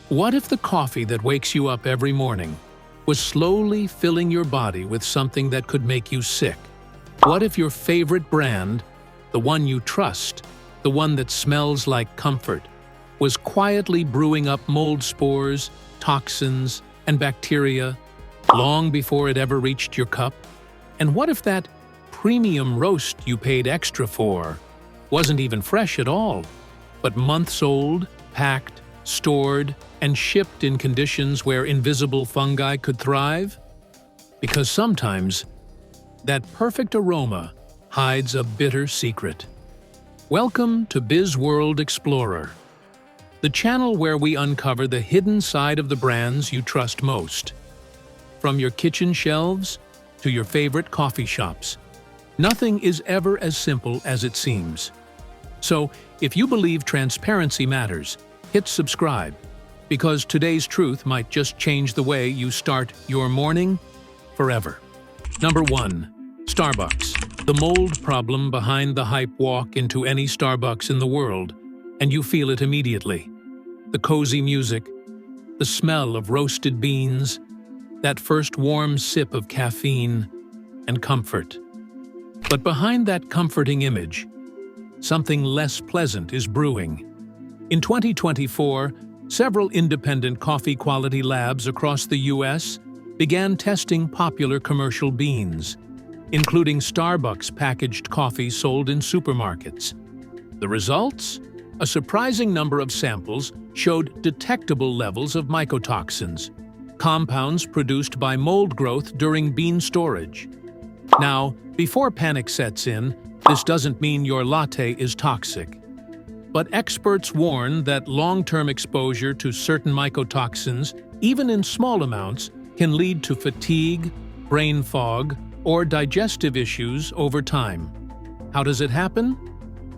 What if the coffee that wakes you up every morning was slowly filling your body with something that could make you sick? What if your favorite brand, the one you trust, the one that smells like comfort, was quietly brewing up mold spores, toxins, and bacteria long before it ever reached your cup? And what if that premium roast you paid extra for wasn't even fresh at all, but months old, packed, stored, and shipped in conditions where invisible fungi could thrive? Because sometimes that perfect aroma hides a bitter secret. Welcome to BizWorld Explorer, the channel where we uncover the hidden side of the brands you trust most. From your kitchen shelves to your favorite coffee shops, nothing is ever as simple as it seems. So, if you believe transparency matters, hit subscribe, because today's truth might just change the way you start your morning forever. Number 1. Starbucks. The mold problem behind the hype. Walk into any Starbucks in the world, and you feel it immediately. The cozy music, the smell of roasted beans, that first warm sip of caffeine, and comfort. But behind that comforting image, something less pleasant is brewing. In 2024, several independent coffee quality labs across the U.S. began testing popular commercial beans, including Starbucks packaged coffee sold in supermarkets. The results? A surprising number of samples showed detectable levels of mycotoxins, compounds produced by mold growth during bean storage. Now, before panic sets in, this doesn't mean your latte is toxic. But experts warn that long-term exposure to certain mycotoxins, even in small amounts, can lead to fatigue, brain fog, or digestive issues over time. How does it happen?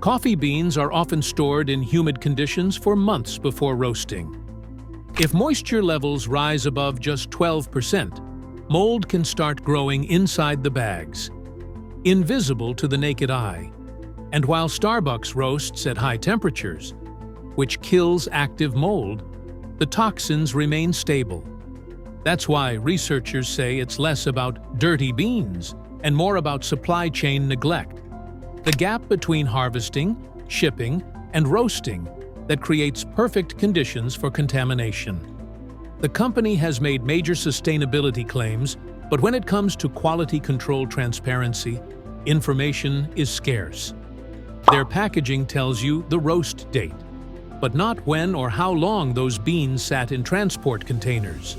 Coffee beans are often stored in humid conditions for months before roasting. If moisture levels rise above just 12%, mold can start growing inside the bags, invisible to the naked eye. And while Starbucks roasts at high temperatures, which kills active mold, the toxins remain stable. That's why researchers say it's less about dirty beans and more about supply chain neglect. The gap between harvesting, shipping, and roasting that creates perfect conditions for contamination. The company has made major sustainability claims, but when it comes to quality control transparency, information is scarce. Their packaging tells you the roast date, but not when or how long those beans sat in transport containers.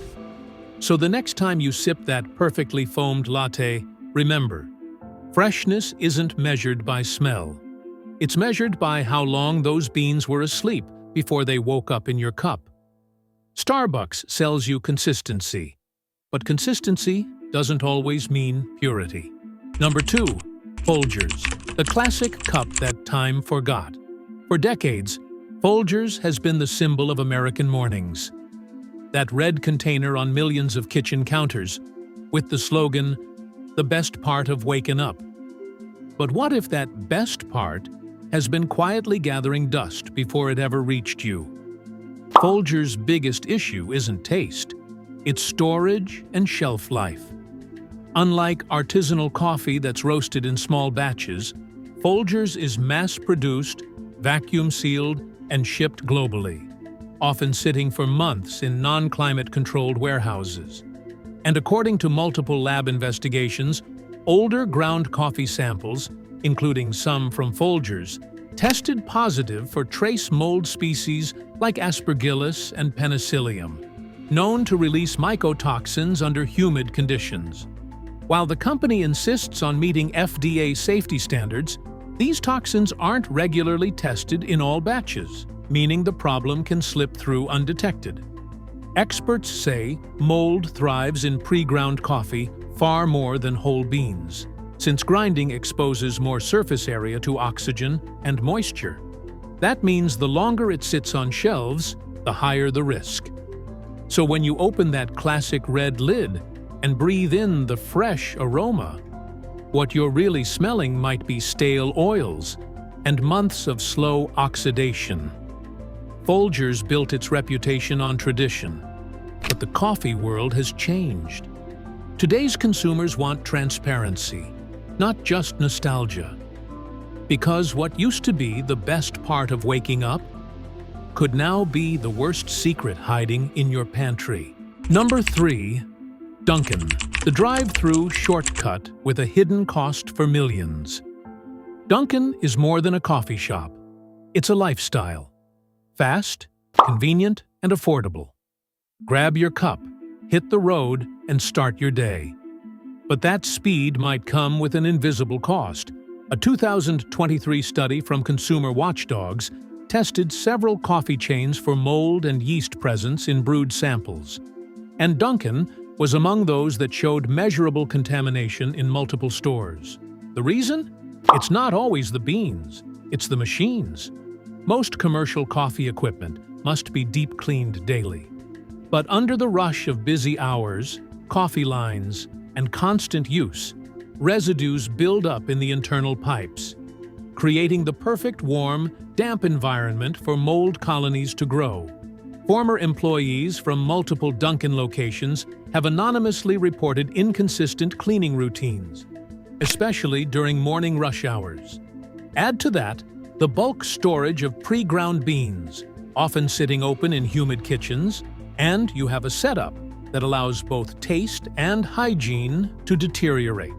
So the next time you sip that perfectly foamed latte, remember, freshness isn't measured by smell. It's measured by how long those beans were asleep before they woke up in your cup. Starbucks sells you consistency, but consistency doesn't always mean purity. Number 2. Folgers, the classic cup that time forgot. For decades, Folgers has been the symbol of American mornings. That red container on millions of kitchen counters, with the slogan, "The best part of waking up." But what if that best part has been quietly gathering dust before it ever reached you? Folgers' biggest issue isn't taste, it's storage and shelf life. Unlike artisanal coffee that's roasted in small batches, Folgers is mass-produced, vacuum-sealed, and shipped globally, often sitting for months in non-climate-controlled warehouses. And according to multiple lab investigations, older ground coffee samples, including some from Folgers, tested positive for trace mold species like Aspergillus and Penicillium, known to release mycotoxins under humid conditions. While the company insists on meeting FDA safety standards, these toxins aren't regularly tested in all batches, meaning the problem can slip through undetected. Experts say mold thrives in pre-ground coffee far more than whole beans, since grinding exposes more surface area to oxygen and moisture. That means the longer it sits on shelves, the higher the risk. So when you open that classic red lid and breathe in the fresh aroma, what you're really smelling might be stale oils and months of slow oxidation. Folgers built its reputation on tradition, but the coffee world has changed. Today's consumers want transparency, not just nostalgia. Because what used to be the best part of waking up could now be the worst secret hiding in your pantry. Number 3. Dunkin, the drive-through shortcut with a hidden cost for millions. Dunkin is more than a coffee shop. It's a lifestyle. Fast, convenient, and affordable. Grab your cup, hit the road, and start your day. But that speed might come with an invisible cost. A 2023 study from Consumer Watchdogs tested several coffee chains for mold and yeast presence in brewed samples. And Dunkin was among those that showed measurable contamination in multiple stores. The reason? It's not always the beans, it's the machines. Most commercial coffee equipment must be deep cleaned daily. But under the rush of busy hours, coffee lines, and constant use, residues build up in the internal pipes, creating the perfect warm, damp environment for mold colonies to grow. Former employees from multiple Dunkin locations have anonymously reported inconsistent cleaning routines, especially during morning rush hours. Add to that the bulk storage of pre-ground beans, often sitting open in humid kitchens, and you have a setup that allows both taste and hygiene to deteriorate.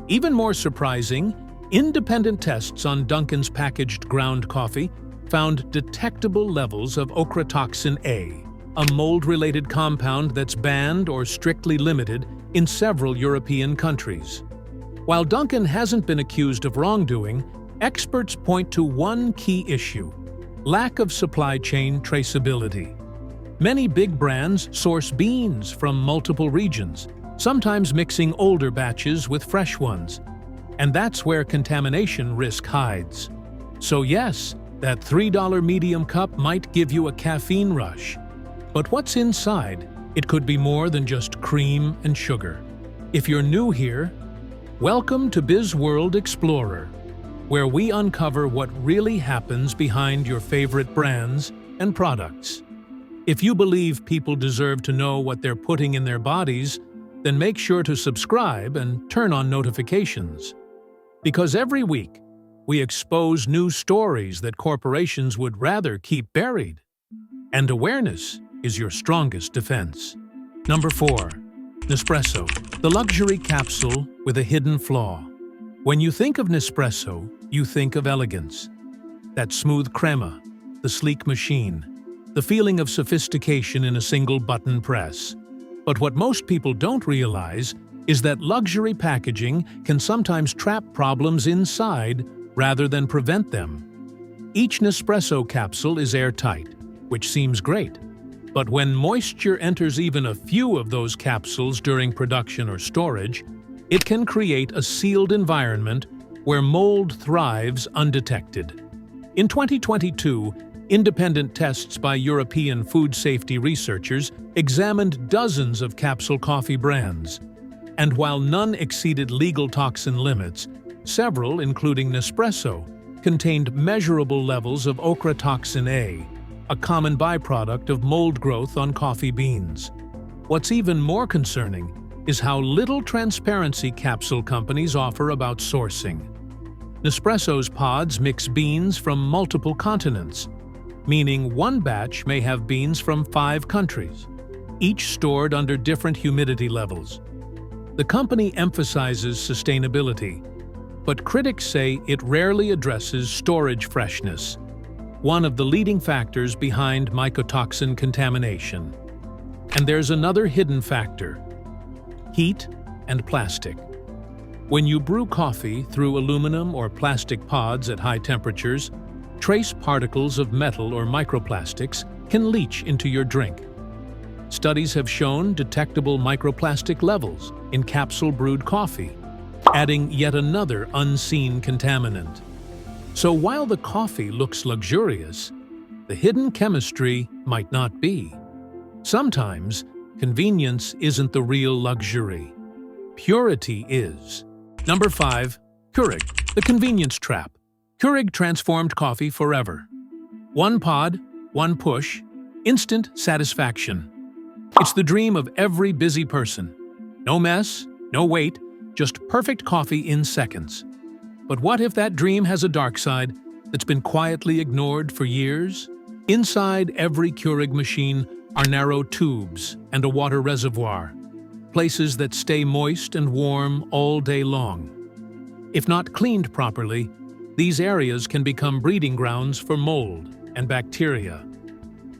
Even more surprising, independent tests on Dunkin's packaged ground coffee found detectable levels of mycotoxin A, a mold-related compound that's banned or strictly limited in several European countries. While Dunkin hasn't been accused of wrongdoing, experts point to one key issue: lack of supply chain traceability. Many big brands source beans from multiple regions, sometimes mixing older batches with fresh ones. And that's where contamination risk hides. So yes, that $3 medium cup might give you a caffeine rush. But what's inside? It could be more than just cream and sugar. If you're new here, welcome to BizWorld Explorer, where we uncover what really happens behind your favorite brands and products. If you believe people deserve to know what they're putting in their bodies, then make sure to subscribe and turn on notifications. Because every week, we expose new stories that corporations would rather keep buried. And awareness is your strongest defense. Number 4. Nespresso, the luxury capsule with a hidden flaw. When you think of Nespresso, you think of elegance. That smooth crema, the sleek machine, the feeling of sophistication in a single button press. But what most people don't realize is that luxury packaging can sometimes trap problems inside rather than prevent them. Each Nespresso capsule is airtight, which seems great. But when moisture enters even a few of those capsules during production or storage, it can create a sealed environment where mold thrives undetected. In 2022, independent tests by European food safety researchers examined dozens of capsule coffee brands. And while none exceeded legal toxin limits, several, including Nespresso, contained measurable levels of mycotoxin A, a common byproduct of mold growth on coffee beans. What's even more concerning is how little transparency capsule companies offer about sourcing. Nespresso's pods mix beans from multiple continents, meaning one batch may have beans from 5 countries, each stored under different humidity levels. The company emphasizes sustainability, but critics say it rarely addresses storage freshness, one of the leading factors behind mycotoxin contamination. And there's another hidden factor: heat and plastic. When you brew coffee through aluminum or plastic pods at high temperatures, trace particles of metal or microplastics can leach into your drink. Studies have shown detectable microplastic levels in capsule-brewed coffee, adding yet another unseen contaminant. So while the coffee looks luxurious, the hidden chemistry might not be. Sometimes, convenience isn't the real luxury. Purity is. Number 5. Keurig, the convenience trap. Keurig transformed coffee forever. One pod, one push, instant satisfaction. It's the dream of every busy person. No mess, no wait, just perfect coffee in seconds. But what if that dream has a dark side that's been quietly ignored for years? Inside every Keurig machine are narrow tubes and a water reservoir, places that stay moist and warm all day long. If not cleaned properly, these areas can become breeding grounds for mold and bacteria.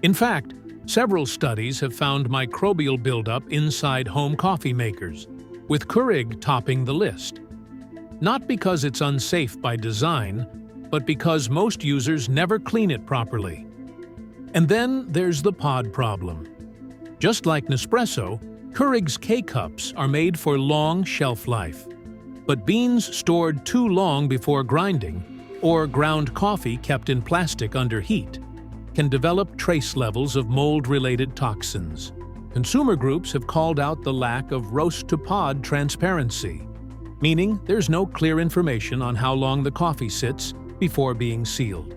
In fact, several studies have found microbial buildup inside home coffee makers, with Keurig topping the list. Not because it's unsafe by design, but because most users never clean it properly. And then there's the pod problem. Just like Nespresso, Keurig's K-Cups are made for long shelf life. But beans stored too long before grinding, or ground coffee kept in plastic under heat, can develop trace levels of mold-related toxins. Consumer groups have called out the lack of roast-to-pod transparency, meaning there's no clear information on how long the coffee sits before being sealed.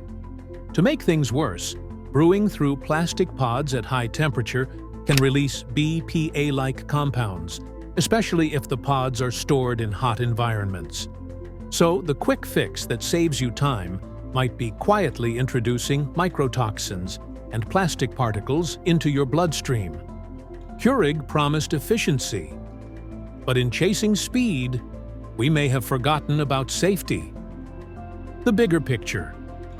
To make things worse, brewing through plastic pods at high temperature can release BPA-like compounds, especially if the pods are stored in hot environments. So the quick fix that saves you time might be quietly introducing mycotoxins and plastic particles into your bloodstream. Keurig promised efficiency, but in chasing speed, we may have forgotten about safety. The bigger picture: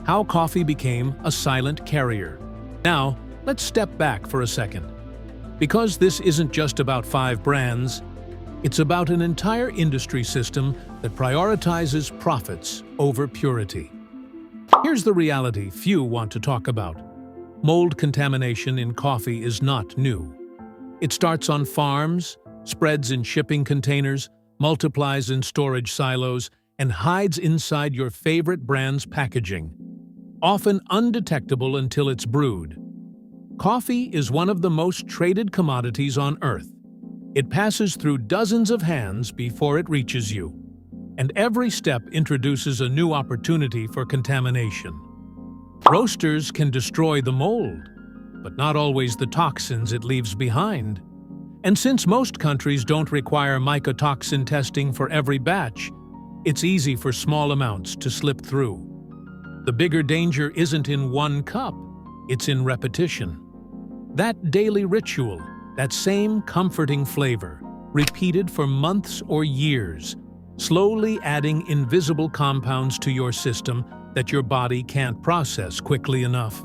how coffee became a silent carrier. Now, let's step back for a second. Because this isn't just about 5 brands, it's about an entire industry system that prioritizes profits over purity. Here's the reality few want to talk about. Mold contamination in coffee is not new. It starts on farms, spreads in shipping containers, multiplies in storage silos, and hides inside your favorite brand's packaging, often undetectable until it's brewed. Coffee is one of the most traded commodities on Earth. It passes through dozens of hands before it reaches you, and every step introduces a new opportunity for contamination. Roasters can destroy the mold, but not always the toxins it leaves behind. And since most countries don't require mycotoxin testing for every batch, it's easy for small amounts to slip through. The bigger danger isn't in one cup, it's in repetition. That daily ritual, that same comforting flavor, repeated for months or years, slowly adding invisible compounds to your system that your body can't process quickly enough.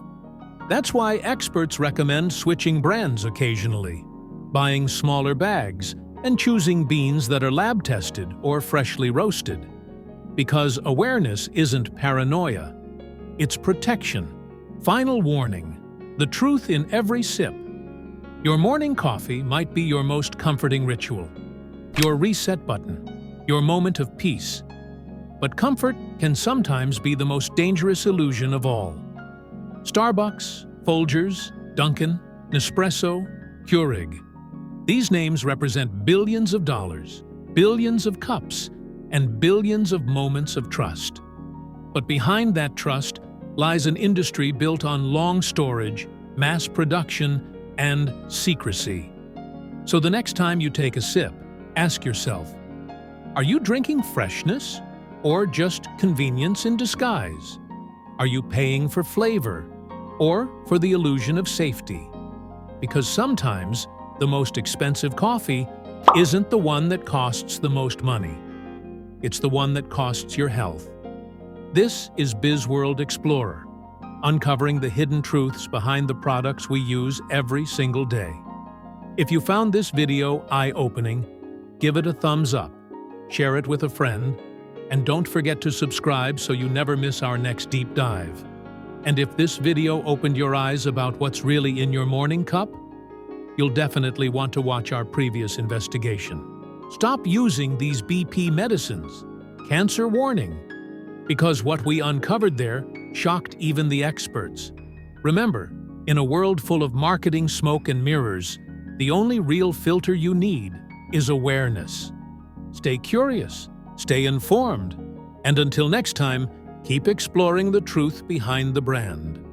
That's why experts recommend switching brands occasionally, buying smaller bags, and choosing beans that are lab-tested or freshly roasted. Because awareness isn't paranoia, it's protection. Final warning: the truth in every sip. Your morning coffee might be your most comforting ritual, your reset button, your moment of peace. But comfort can sometimes be the most dangerous illusion of all. Starbucks, Folgers, Dunkin, Nespresso, Keurig. These names represent billions of dollars, billions of cups, and billions of moments of trust. But behind that trust lies an industry built on long storage, mass production, and secrecy. So the next time you take a sip, ask yourself, are you drinking freshness or just convenience in disguise? Are you paying for flavor or for the illusion of safety? Because sometimes the most expensive coffee isn't the one that costs the most money. It's the one that costs your health. This is BizWorld Explorer, uncovering the hidden truths behind the products we use every single day. If you found this video eye-opening, give it a thumbs up, share it with a friend, and don't forget to subscribe so you never miss our next deep dive. And if this video opened your eyes about what's really in your morning cup, you'll definitely want to watch our previous investigation. Stop using these BP medicines. Cancer warning. Because what we uncovered there shocked even the experts. Remember, in a world full of marketing smoke and mirrors, the only real filter you need is awareness. Stay curious, stay informed, and until next time, keep exploring the truth behind the brand.